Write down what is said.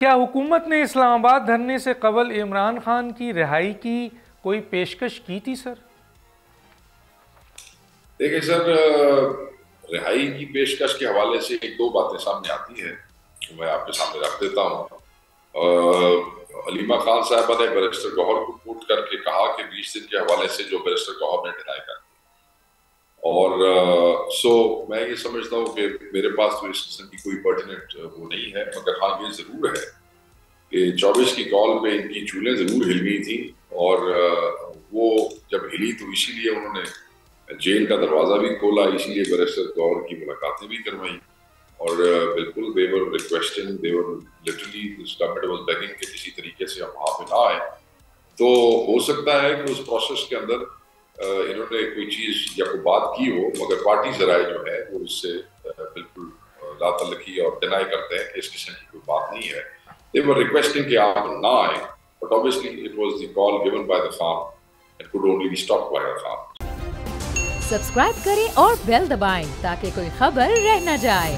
کیا حکومت نے اسلام آباد دھرنے سے قبل عمران خان کی رہائی کی کوئی پیشکش کی تھی سر؟ دیکھیں سر، رہائی کی پیشکش کے حوالے سے ایک دو باتیں سامنے آتی ہیں، میں آپ کے سامنے رکھ دیتا ہوں۔ علیمہ خان صاحبہ نے بیرسٹر گوہر کو کوٹ کر کے کہا کہ 20 دن کے حوالے سے جو بیرسٹر گوہر نے ڈینائی کر دی، اور میں یہ سمجھتا ہوں کہ میرے پاس تو اس قسم کی کوئی پرٹیننٹ وہ نہیں ہے، مگر ہاں یہ ضرور ہے کہ 24 کی کال پہ ان کی چولیں ضرور ہل گئی تھیں، اور وہ جب ہلی تو اسی لیے انہوں نے جیل کا دروازہ بھی کھولا، اسی لیے بیرسٹر گوہر کی ملاقاتیں بھی کروائیں، اور بالکل they were requesting, they were literally, this government was begging کہ کسی طریقے سے ہم وہاں پہ نہ آئیں۔ تو ہو سکتا ہے کہ اس پروسیس کے اندر انہوں نے کوئی چیز یا کوئی بات کی ہو، مگر پارٹی ذرائع جو ہے وہ اس سے بالکل لا تعلقی اور ڈینائی کرتے ہیں کہ اس قسم کی کوئی بات نہیں ہے۔ They were requesting کہ آپ نہ آئیں، but obviously it was the call given by the Khan and could only be stopped by the Khan۔ Subscribe کریں اور بیل دبائیں تاکہ کوئی خبر رہ نہ جائے۔